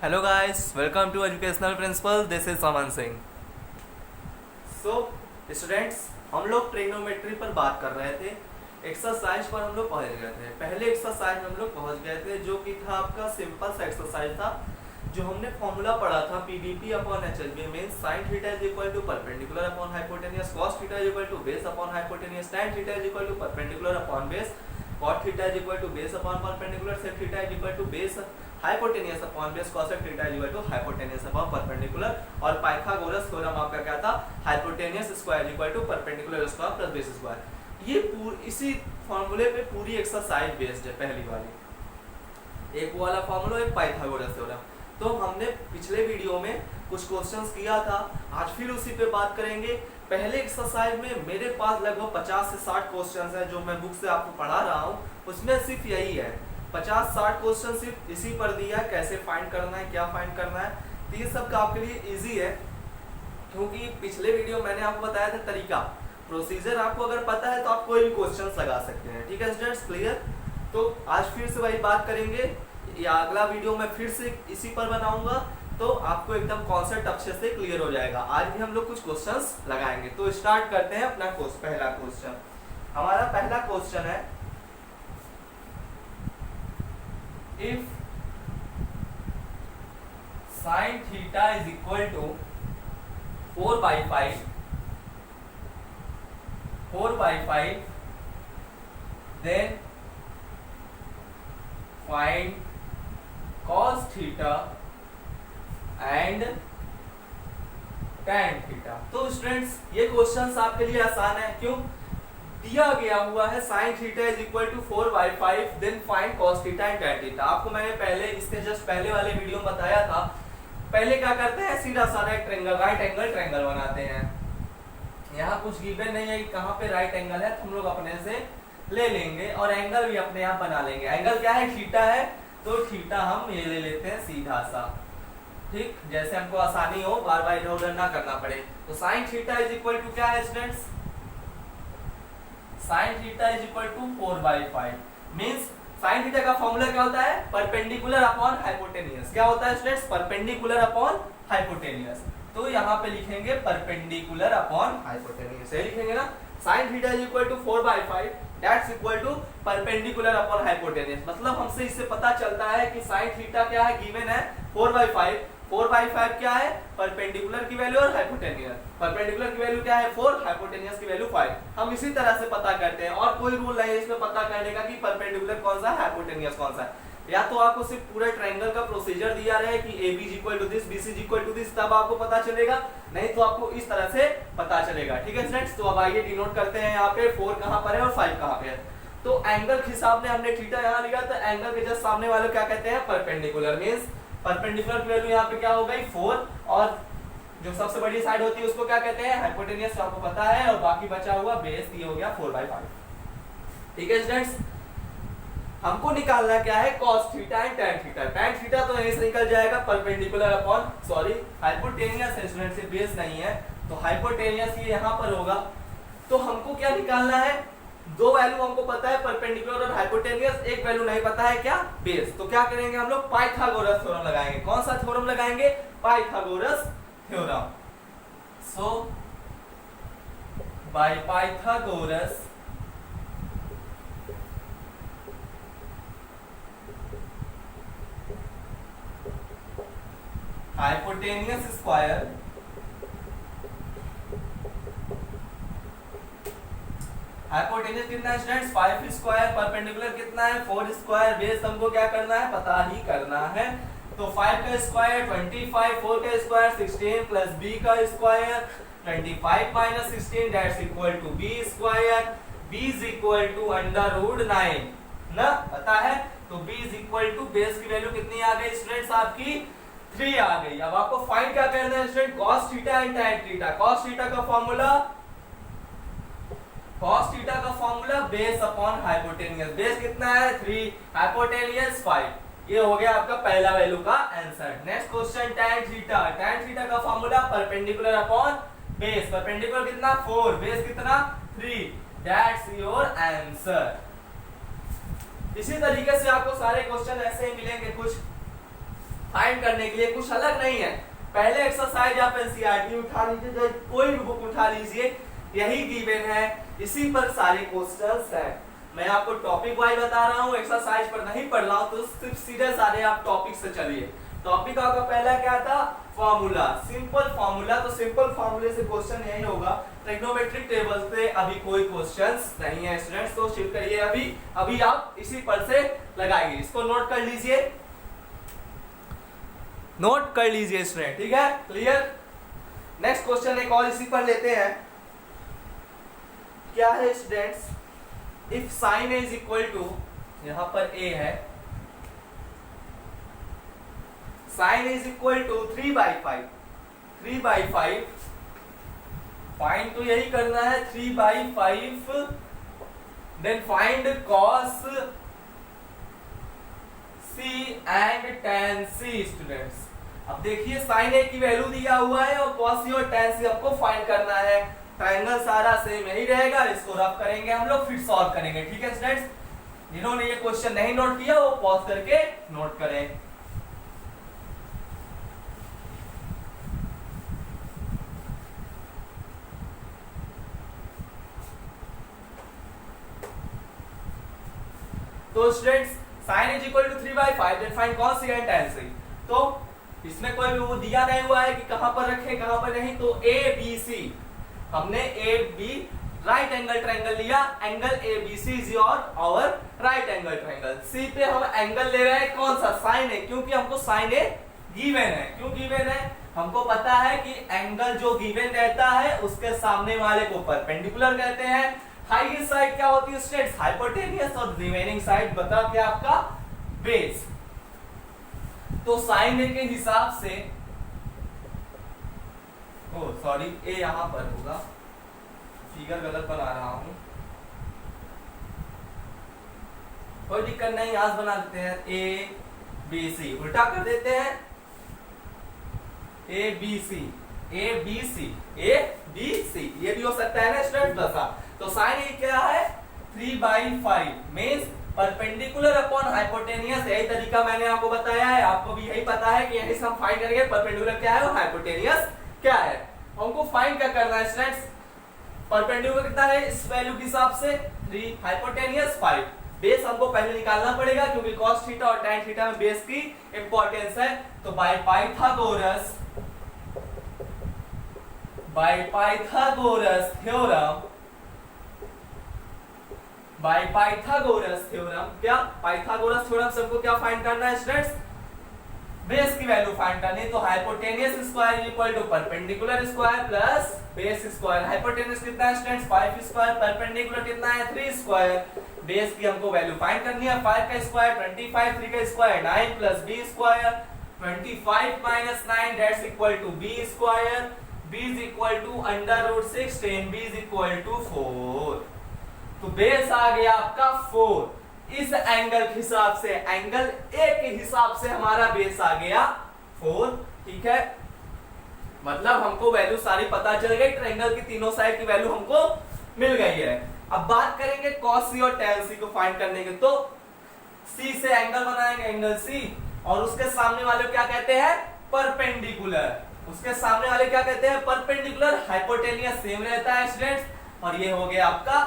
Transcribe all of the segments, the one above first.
Hello guys, welcome to educational principle. This is Aman Singh. So students, हम लोग trigonometry पर बात कर रहे थे। एक्सरसाइज पर हम लोग पहुंच गए थे। पहले एक्सरसाइज में हम लोग पहुंच गए थे जो कि था आपका सिंपल सा एक्सरसाइज था, जो हमने फॉर्मूला पढ़ा था PDP upon HLB means sin theta is equal to perpendicular upon hypotenuse, cos theta is equal to base upon hypotenuse, tan theta is equal to perpendicular upon base, cot theta is equal to base upon perpendicular, sec theta is equal to base hypotenuse upon base, cosec theta is equal to hypotenuse upon perpendicular. और Pythagoras theorem आपका क्या था? Hypotenuse square equal to perpendicular square plus base square. ये इसी फॉर्मूले पे पूरी exercise based है। पहली वाली एक वाला फॉर्मूला, एक पाइथागोरस थ्योरम। तो हमने पिछले वीडियो में कुछ क्वेश्चंस किया था, आज फिर उसी पे बात करेंगे। पहले एक्सरसाइज में मेरे पास लगभग 50 से 60 क्वेश्चंस हैं जो मैं बुक से आपको पढ़ा रहा हूँ। उसमें सिर्फ यही है 50-60 क्वेश्चन सिर्फ इसी पर दिया है, कैसे फाइंड करना है, क्या फाइंड करना है। तो ये सब का आपके लिए इजी है, क्योंकि पिछले वीडियो मैंने आपको बताया था तरीका, प्रोसीजर आपको अगर पता है तो आप कोई भी क्वेश्चंस लगा सकते हैं। ठीक है स्टूडेंट्स, क्लियर? तो आज फिर से वही बात करेंगे, या अगला वीडियो मैं फिर से इसी पर बनाऊंगा, तो आपको एकदम कॉन्सेप्ट अच्छे से क्लियर हो जाएगा। आज भी हम लोग कुछ क्वेश्चंस लगाएंगे। तो स्टार्ट करते हैं अपना पहला क्वेश्चन। हमारा पहला क्वेश्चन है, if sin theta is equal to 4/5 then find cos theta and tan theta. तो स्टूडेंट्स, ये क्वेश्चंस आपके लिए आसान है। क्यों? दिया गया हुआ है sin theta is equal to 4/5 then find cos theta and tan theta. आपको मैंने पहले इसके जस्ट पहले वाले वीडियो में बताया था। पहले क्या करते हैं, सीधा साधा एक राइट एंगल ट्रायंगल बनाते हैं। यहाँ कुछ गिवन नहीं है कि कहाँ पे राइट एंगल है, तो हम लोग अपने से ले लेंगे और एंगल भी अपने आप बना लेंगे। एंगल क्या है? थीटा है, तो थीटा हम ये ले लेते हैं सीधा सा। ठीक, जैसे हमको आसानी हो, बार बार इधर उधर ना करना पड़े। तो sin theta is equal to क्या है students? sin theta is equal to 4/5 means sin theta का फॉर्मूला क्या होता है? Perpendicular upon hypotenuse. क्या होता है स्टूडेंट्स? Perpendicular upon hypotenuse. तो यहाँ पे लिखेंगे परपेंडिकुलर अपॉन हाइपोटेनियस, सही लिखेंगे ना? sin theta is equal to 4/5 that's equal to perpendicular upon hypotenuse. मतलब हमसे इससे पता चलता है कि sin थीटा क्या है, गिवन है 4/5। 4/5 क्या है? परपेंडिकुलर की वैल्यू और हाइपोटेनियस। परपेंडिकुलर की वैल्यू क्या है? 4, हाइपोटेनियस की वैल्यू 5। हम इसी तरह से पता करते हैं और कोई रूल नहीं है इसमें पता करने का कि परपेंडिकुलर कौन सा है, हाइपोटेनियस कौन सा है। या तो आपको सिर्फ पूरा ट्रायंगल का प्रोसीजर दिया रहे कि AB is equal to this, BC is equal to this, तब आपको पता चलेगा, नहीं तो आपको इस तरह से पता चलेगा। ठीक है स्टूडेंट्स, तो अब आइए डिनोट करते हैं यहाँ पे 4 कहाँ पर है और 5 कहाँ पे है। तो एंगल के हिसाब से हमने थीटा यहाँ लिया, तो एंगल के जस्ट सामने वाले क्या कहते हैं? परपेंडिकुलर। मींस परपेंडिकुलर की वैल्यू यहाँ पे क्या हो गई? 4, और जो सबसे बड़ी साइड होती है उसको क्या कहते हैं? हाइपोटेनियस, आपको पता है। और बाकी बचा हुआ बेस, ये हो गया 4/5। ठीक है स्टूडेंट्स, हमको निकालना क्या है? cos theta and tan theta. tan theta तो यहीं से निकल जाएगा, परपेंडिकुलर अपॉन हाइपोटेनियस है स्टूडेंट्स, ये बेस नहीं है, तो हाइपोटेनियस ये यहाँ पर होगा। तो हमको क्या निकालना है? दो वैल्यू हमको पता है, परपेंडिकुलर और हाइपोटेनियस। एक वैल्यू नहीं पता है, क्या? बेस। तो क्या करेंगे हम लोग? पाइथागोरस थ्योरम लगाएंगे। कौन सा थ्योरम लगाएंगे? Pythagoras theorem. So by Pythagoras hypotenuse square hypotenuse कितना है स्टूडेंट्स? 5 स्क्वायर, परपेंडिकुलर कितना है? 4 स्क्वायर, बेस हमको क्या करना है? पता ही करना है। तो 5 का स्क्वायर 25, 4 का स्क्वायर 16 प्लस b का square 25 minus 16 that's equal to b square. b is equal to √9 ना, पता है? तो b is equal to base की वैल्यू कितनी आ गई स्टूडेंट्स? आपकी 3 आ गई। अब आपको फाइंड क्या करना है student? cos theta and tan theta. cos theta का formula base upon hypotenuse. Base कितना है? 3, हाइपोटेनियस 5। ये हो गया आपका पहला वैल्यू का answer. Next question, tan theta. tan theta का formula perpendicular upon base. Perpendicular कितना? 4, बेस कितना? 3, दैट्स योर आंसर। इसी तरीके से आपको सारे क्वेश्चन ऐसे ही मिलेंगे कुछ। फाइंड करने के लिए कुछ अलग नहीं है। पहले एक्सरसाइज आप एनसीईआरटी उठा लीजिए, कोई भी बुक उठा लीजिए, यही गिवन है, इसी पर सारे क्वेश्चंस हैं। मैं आपको टॉपिक वाइज बता रहा हूँ, एक्सरसाइज पर नहीं पढ़ रहा हूँ, तो सिर्फ सीधे सारे आप टॉपिक से चलिए। टॉपिक आपका पहला क्या था? Formula, simple formula. तो सिंपल फॉर्मूले से क्वेश्चन यही होगा। ट्रिग्नोमेट्रिक टेबल से अभी कोई क्वेश्चंस नहीं है स्टूडेंट्स, तो शिफ्ट करिए अभी आप इसी पर से लगाइए, इसको नोट कर लीजिए, नोट कर लीजिए स्टूडेंट, ठीक है, क्लियर। नेक्स्ट क्वेश्चन एक और इसी पर लेते हैं। क्या है students? If sine A is equal to, यहां पर ए है, sine is equal to 3/5, 3/5 find तो यही करना है 3/5, then find cos C and tan C students. अब देखिए साइन ए की वैल्यू दिया हुआ है और कॉस सी और tan सी हमको फाइंड करना है। ट्रायंगल सारा सेम यही रहेगा, इसको रफ करेंगे हम लोग, फिर सॉल्व करेंगे, ठीक है स्टूडेंट्स। जिन्होंने ये क्वेश्चन नहीं नोट किया वो पॉज करके नोट करें। तो students sine is equal to 3/5, then find cos c and tan c। तो इसमें कोई भी वो दिया नहीं हुआ है कि कहां पर रखें कहां पर नहीं, तो ए बी सी, हमने A B right angle triangle लिया, angle A B C is और राइट एंगल ट्रायंगल। सी पे हम एंगल ले रहे हैं कौन सा? साइन ए, क्योंकि हमको साइन ए गिवन है। क्यों गिवन है? हमको पता है कि एंगल जो गिवन रहता है उसके सामने वाले को परपेंडिकुलर कहते हैं। हाईएस्ट साइड क्या होती है स्टूडेंट्स? हाइपोटेनियस, और रिमेनिंग साइड बता क्या आपका? बेस। तो साइन ए के हिसाब से, ओ सॉरी ए यहां पर होगा, फिगर गलत बना रहा हूं, कोई दिक्कत नहीं, यहां से बना देते हैं ए बी सी, उल्टा कर देते हैं A B C, A B C, A B C, ये भी हो सकता है ना स्टूडेंट दशा। तो साइन ए क्या है? 3/5 मींस परपेंडिकुलर अपॉन हाइपोटेनियस। यही तरीका मैंने आपको बताया है, आपको भी यही पता है कि यही से हम फाइंड करेंगे परपेंडिकुलर क्या है और हाइपोटेनियस क्या है। हमको फाइंड क्या करना है स्टूडेंट्स? परपेंडिकुलर कितना है इस वैल्यू के हिसाब से? 3, हाइपोटेनियस 5। बेस हमको पहले निकालना पड़ेगा क्योंकि cos थीटा और tan थीटा में बेस की इंपॉर्टेंस है। तो बाय पाइथागोरस थ्योरम, क्या पाइथागोरस थ्योरम से हमको क्या फाइंड करना है स्टूडेंट्स? बेस की वैल्यू फाइंड करनी है। तो hypotenuse square is equal to perpendicular square plus base square. Hypotenuse कितना है स्टूडेंट्स? 5 स्क्वायर, परपेंडिकुलर कितना है? 3 स्क्वायर। बेस की हमको वैल्यू फाइंड करनी है। 5 का स्क्वायर 25, 3 का square 9 plus b square, 25 minus 9 that's equal to b square, b is equal to √6, 10b is equal to 4। तो बेस आ गया आपका 4। इस एंगल के हिसाब से, एंगल ए के हिसाब से हमारा बेस आ गया 4, ठीक है। मतलब हमको वैल्यू सारी पता चल गई, ट्रायंगल की तीनों साइड की वैल्यू हमको मिल गई है। अब बात करेंगे cos c और tan c को फाइंड करने के। तो c से एंगल बनाएंगे, एंगल c, और उसके सामने वाले को क्या कहते हैं? परपेंडिकुलर। उसके सामने वाले क्या कहते हैं? परपेंडिकुलर। हाइपोटेनियस सेम रहता है स्टूडेंट्स। और ये हो गया आपका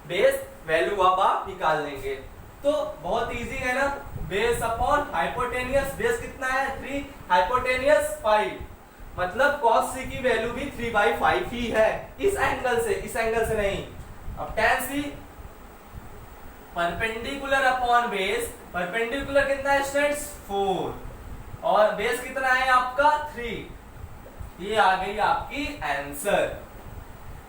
बेस, वैल्यू अब आप निकाल लेंगे। तो बहुत इजी है ना, बेस अपॉन हाइपोटेनियस। बेस कितना है? 3, हाइपोटेनियस 5, मतलब cos c की वैल्यू भी 3/5 ही है इस एंगल से, इस एंगल से नहीं। अब tan c perpendicular upon base, perpendicular कितना है स्टूडेंट्स? 4, और बेस कितना है आपका? 3। ये आ गई आपकी आंसर।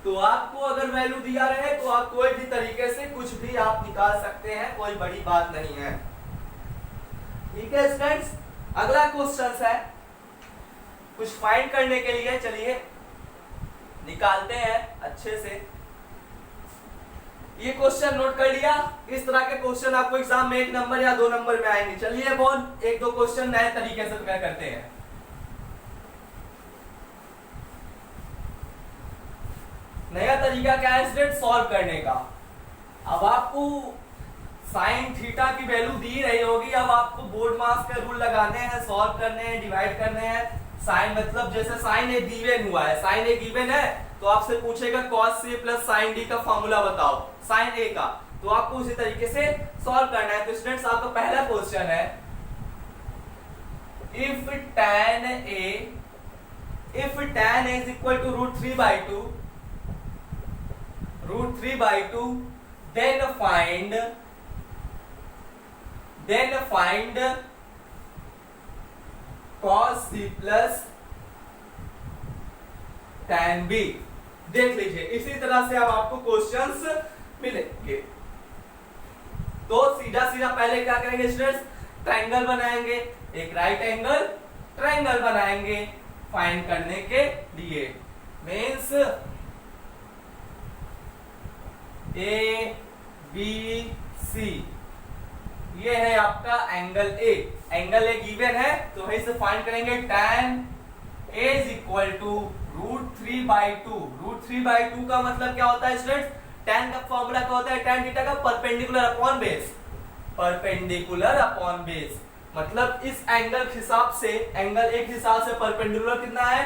तो आपको अगर वैल्यू दिया रहे तो आप कोई भी तरीके से कुछ भी आप निकाल सकते हैं, कोई बड़ी बात नहीं है, ठीक है स्टूडेंट्स। अगला क्वेश्चन है कुछ फाइंड करने के लिए, चलिए निकालते हैं अच्छे से। ये क्वेश्चन नोट कर लिया। इस तरह के क्वेश्चन आपको एग्जाम में 1 नंबर या 2 नंबर में आएंगे। चलिए बोल 1-2 क्वेश्चन नए तरीके से करते हैं। नया तरीका क्या है स्टूडेंट? सॉल्व करने का। अब आपको साइन थीटा की वैल्यू दी रही होगी, अब आपको बोर्ड मास के रूल लगाने हैं, सॉल्व करने हैं, डिवाइड करने हैं। साइन मतलब जैसे साइन ए गिवन हुआ है, साइन ए गिवन है तो आपसे पूछेगा cos c plus sign D का फॉर्मूला बताओ साइन ए का, तो आपको उसी तरीके से सॉल्व करना है। तो स्टूडेंट्स आपका पहला क्वेश्चन है if tan a is equal to √3/2 then find cos c plus tan b। देख लीजिए इसी तरह से अब आपको क्वेश्चंस मिलेंगे। तो सीधा सीधा पहले क्या करेंगे स्टूडेंट्स, ट्रायंगल बनाएंगे, एक राइट एंगल ट्रायंगल बनाएंगे फाइंड करने के लिए। मीन्स ए बी सी ये है आपका angle A, angle A given है तो वहीं से फाइंड करेंगे tan a is equal to √3/2। √3/2 का मतलब क्या होता है स्टूडेंट्स, tan का फॉर्मूला क्या होता है, tan थीटा का perpendicular upon base, perpendicular upon base मतलब इस एंगल के हिसाब से, एंगल ए के हिसाब से परपेंडिकुलर कितना है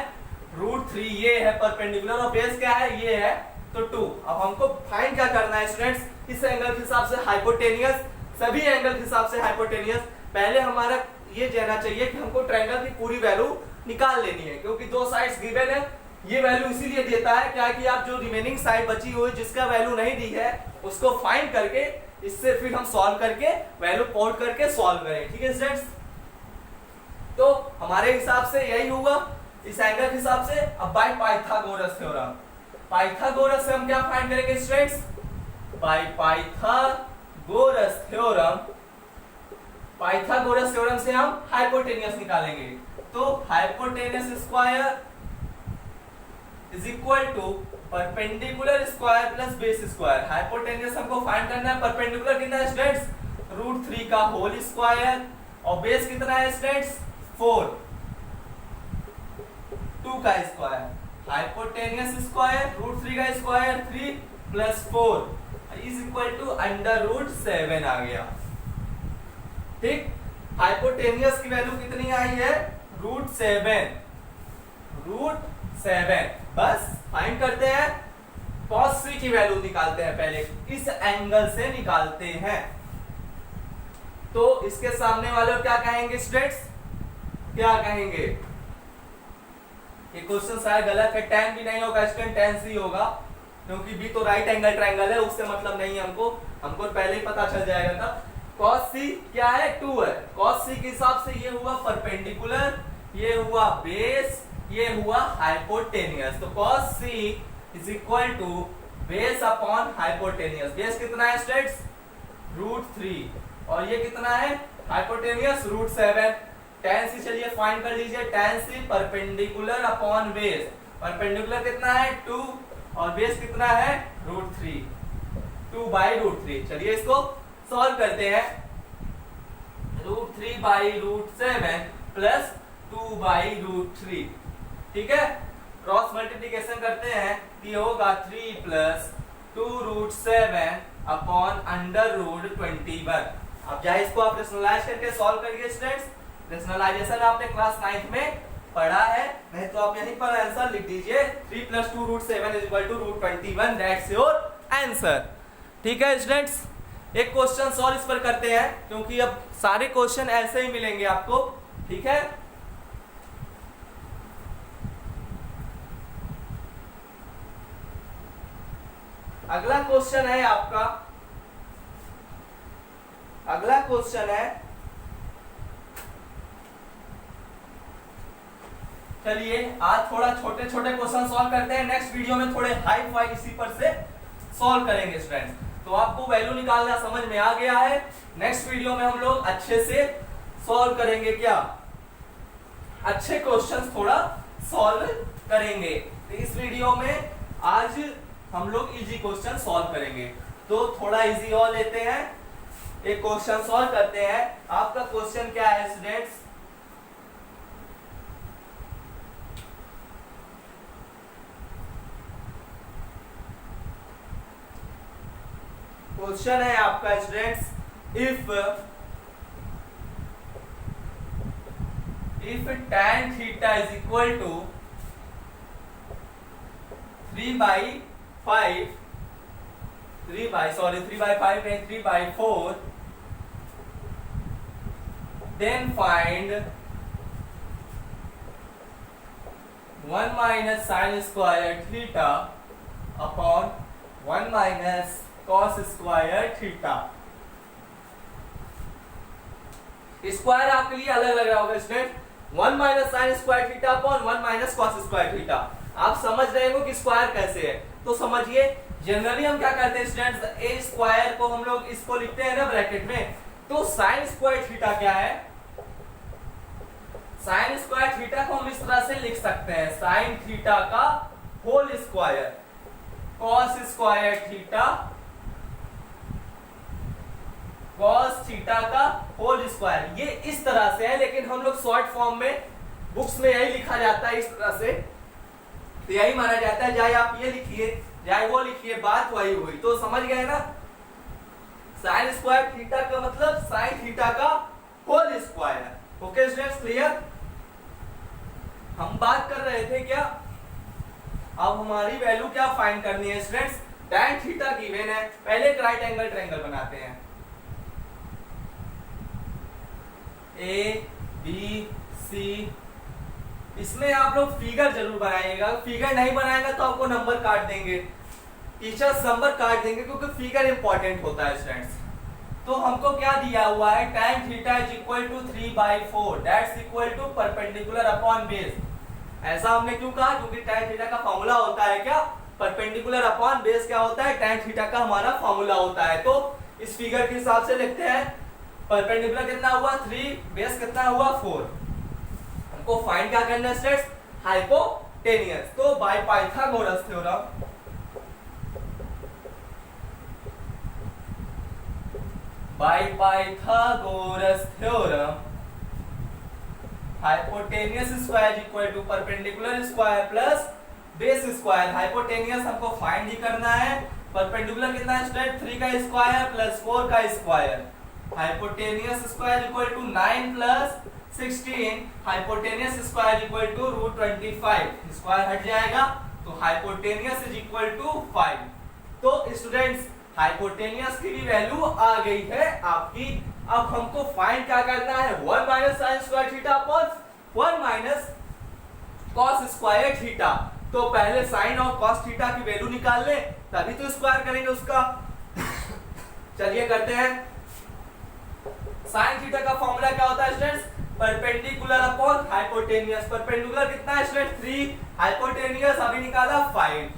√3, ये है परपेंडिकुलर और बेस क्या है ये है तो 2। अब हमको फाइंड क्या करना है स्टूडेंट्स, इस एंगल के हिसाब से हाइपोटेनियस, सभी एंगल के हिसाब से हाइपोटेनियस। पहले हमारा ये जानना चाहिए कि हमको ट्रायंगल की पूरी वैल्यू निकाल लेनी है, क्योंकि दो साइड्स गिवन है। ये वैल्यू इसीलिए देता है क्या कि आप जो रिमेनिंग साइड बची हुई जिसका वैल्यू नहीं दी है उसको फाइंड करके इससे फिर हम सॉल्व करके वैल्यू पुट करके सॉल्व करें। ठीक है स्टूडेंट्स, तो हमारे हिसाब से यही होगा इस एंगल के हिसाब से। अब बाय पाइथागोरस थ्योरम, पाइथागोरस से हम क्या फाइंड करेंगे students, by Pythagoras theorem, Pythagoras theorem से हम हाइपोटेनियस निकालेंगे। तो hypotenuse square is equal to perpendicular square plus base square. Hypotenuse हमको फाइंड करना है, परपेंडिकुलर कितना है स्टूडेंट्स √3 का होल स्क्वायर और बेस कितना है स्टूडेंट्स 4, 2 का स्क्वायर। हाइपोटेनियस स्क्वायर √3 का square 3 plus 4 is equal to √7 आ गया। ठीक, हाइपोटेनियस की वैल्यू कितनी आई है √7, √7। बस फाइंड करते हैं, cos c की वैल्यू निकालते हैं, पहले इस एंगल से निकालते हैं। तो इसके सामने वाले क्या कहेंगे स्टूडेंट्स, क्या कहेंगे, ये क्वेश्चन शायद गलत है, tan भी नहीं होगा स्टूडेंट, tan c होगा, क्योंकि b तो राइट एंगल ट्रायंगल है, उससे मतलब नहीं है हमको पहले ही पता चल जाएगा था। cos c क्या है 2 है, cos c के हिसाब से ये हुआ परपेंडिकुलर, ये हुआ बेस, ये हुआ हाइपोटेनियस। तो cos c is equal to base upon hypotenuse. Base कितना है स्टूडेंट्स √3 और ये कितना है हाइपोटेनियस √7। tan c चलिए फाइंड कर लीजिए, tan c perpendicular upon base, perpendicular कितना है 2 और बेस कितना है √3, 2/√3। चलिए इसको सॉल्व करते हैं, √3/√7 प्लस 2/√3। ठीक है, क्रॉस मल्टीप्लिकेशन करते हैं कि होगा 3 प्लस 2√7 अपॉन √21। अब चाहे इसको आप रेशनलाइज करके सॉल्व करिए स्टूडेंट्स, रेशनलाइजेशन आपने क्लास 9th में पढ़ा है, नहीं तो आप यहीं पर आंसर लिख दीजिए 3 plus 2√7 is equal to √21, that's your answer. ठीक है स्टूडेंट्स, एक क्वेश्चन सॉल्व इस पर करते हैं क्योंकि अब सारे क्वेश्चन ऐसे ही मिलेंगे आपको। ठीक है, अगला क्वेश्चन है आपका, अगला क्वेश्चन है, चलिए आज थोड़ा छोटे छोटे क्वेश्चन सॉल्व करते हैं, नेक्स्ट वीडियो में थोड़े हाई फाई इसी पर से सॉल्व करेंगे स्टूडेंट्स। तो आपको वैल्यू निकालना समझ में आ गया है, नेक्स्ट वीडियो में हम लोग अच्छे से सॉल्व करेंगे, क्या अच्छे क्वेश्चंस थोड़ा सॉल्व करेंगे। तो इस वीडियो में आज हम लोग इजी क्वेश्चन सॉल्व करेंगे, तो थोड़ा इजी और लेते हैं, एक क्वेश्चन सॉल्व करते हैं। आपका क्वेश्चन क्या है स्टूडेंट्स, क्वेश्चन है आपका students if tan theta is equal to 3 by 5 and 3 by 4, then find 1 minus sin square theta upon 1 minus cos square theta। Square आपके लिए अलग लग रहा होगा student, 1 minus sine square theta upon 1 minus cos square theta. आप समझ रहे हो कि स्क्वायर कैसे है, तो समझिए जनरली हम क्या करते हैं स्टूडेंट्स, ए स्क्वायर को हम लोग इसको लिखते हैं ना ब्रैकेट में, तो साइन स्क्वायर थीटा क्या है, साइन स्क्वायर थीटा को हम इस तरह से लिख सकते हैं, साइन थीटा का whole square cos square theta, cos theta का होल स्क्वायर। ये इस तरह से है, लेकिन हम लोग शॉर्ट फॉर्म में बुक्स में यही लिखा जाता है इस तरह से, तो यही माना जाता है, चाहे आप ये लिखिए चाहे वो लिखिए, बात वही हुई। तो समझ गए ना, साइन स्क्वायर थीटा का मतलब साइन थीटा का whole square. Okay students, clear. हम बात कर रहे थे क्या, अब हमारी वैल्यू क्या फाइंड करनी है स्टूडेंट्स, tan थीटा गिवन है, पहले एक राइट एंगल ट्रायंगल बनाते हैं, ए बी सी। इसमें आप लोग फिगर जरूर बनाइएगा, फिगर नहीं बनाएगा तो आपको नंबर काट देंगे, टीचर्स नंबर काट देंगे, क्योंकि फिगर इंपॉर्टेंट होता है स्टूडेंट्स। तो हमको क्या दिया हुआ है, tan theta is equal to 3/4 that's equal to perpendicular upon base. ऐसा हमने क्यों कहा, क्योंकि tan थीटा का फॉर्मूला होता है क्या, परपेंडिकुलर अपॉन बेस क्या होता है, tan थीटा का हमारा फॉर्मूला होता है। तो इस फिगर के हिसाब से लिखते हैं, परपेंडिकुलर कितना हुआ 3, बेस कितना हुआ 4। हमको फाइंड क्या करना है स्टूडेंट्स, हाइपोटेनियस। तो by Pythagoras theorem, by Pythagoras theorem, hypotenuse square equal to perpendicular square plus base square. Hypotenuse हमको फाइंड ही करना है, परपेंडिकुलर कितना है स्टूडेंट, 3 का स्क्वायर प्लस 4 का square. Hypotenuse square equal to 9 plus 16, hypotenuse square equal to √25, square हट जाएगा, तो हाइपोटेनियस इज इक्वल टू 5। तो स्टूडेंट्स हाइपोटेनियस की भी वैल्यू आ गई है आपकी। अब हमको फाइंड क्या करना है, 1 minus sine square theta upon 1 minus cos square theta. तो पहले साइन और कॉस थीटा की वैल्यू निकाल ले, तभी तो स्क्वायर करेंगे उसका। चलिए करते हैं। साइन थीटा का फॉर्मूला क्या होता है students, perpendicular upon hypotenuse. Perpendicular कितना है स्टूडेंट 3, हाइपोटेनियस अभी निकाला 5।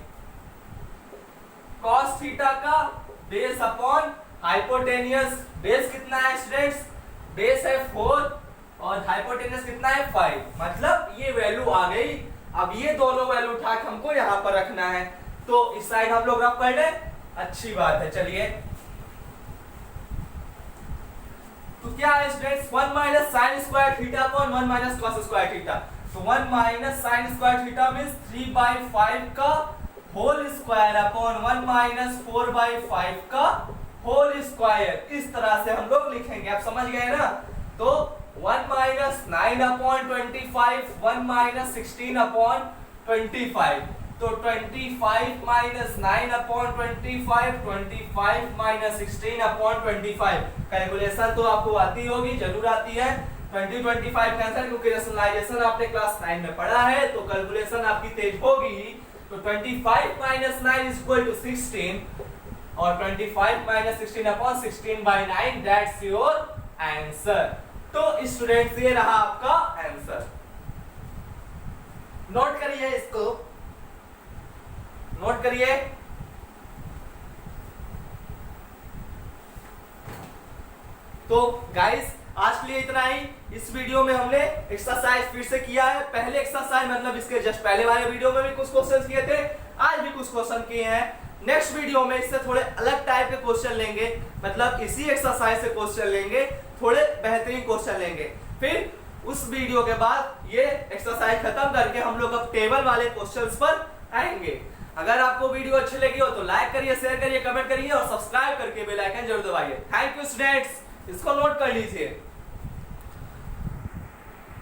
कॉस थीटा का बेस अपॉन हाइपोटेनियस, बेस कितना है स्टूडेंट्स, बेस है 4 और हाइपोटेनियस कितना है 5, मतलब ये वैल्यू आ गई। अब ये दोनों वैल्यू उठा के हमको यहाँ पर रखना है, तो इस साइड हम लोग रख कर ले, अच्छी बात है। चलिए तो क्या है students, 1 minus sine square theta upon 1 minus cos square theta. तो 1 minus sine square theta means 3/5 का होल स्क्वायर अपॉन 1 माइनस 4/5 का होल स्क्वायर। इस तरह से हम लोग लिखेंगे, आप समझ गए ना। तो 1 माइनस 9 अपॉन 25, 1 माइनस 16 अपॉन 25, तो 25 minus 9 upon 25, 25 minus 16 upon 25। Calculation तो आपको आती होगी, जरूर आती है। 20-25 का आंसर, क्योंकि रेशनलाइजेशन आपने क्लास 9 में पढ़ा है, तो कैलकुलेशन आपकी तेज होगी। तो 25 माइनस 9 इज इक्वल टू 16 और 25 minus 16 upon 16/9 that's your answer. तो स्टूडेंट्स ये रहा आपका आंसर, नोट करिए इसको, नोट करिए। तो गाइस आज के लिए इतना ही। इस वीडियो में हमने एक्सरसाइज फिर से किया है, पहले एक्सरसाइज मतलब इसके जस्ट पहले वाले वीडियो में भी कुछ क्वेश्चन किए थे, आज भी कुछ क्वेश्चन किए हैं। नेक्स्ट वीडियो में इससे थोड़े अलग टाइप के क्वेश्चन लेंगे, मतलब इसी एक्सरसाइज से क्वेश्चन लेंगे, थोड़े बेहतरीन क्वेश्चन लेंगे। फिर उस वीडियो के बाद ये एक्सरसाइज खत्म करके हम लोग अब टेबल वाले क्वेश्चंस पर आएंगे। अगर आपको वीडियो अच्छी लगी हो तो लाइक करिए, शेयर करिए, कमेंट करिए और सब्सक्राइब करके बेल आइकन जरूर दबाइए। थैंक यू स्टूडेंट्स, इसको नोट कर लीजिए।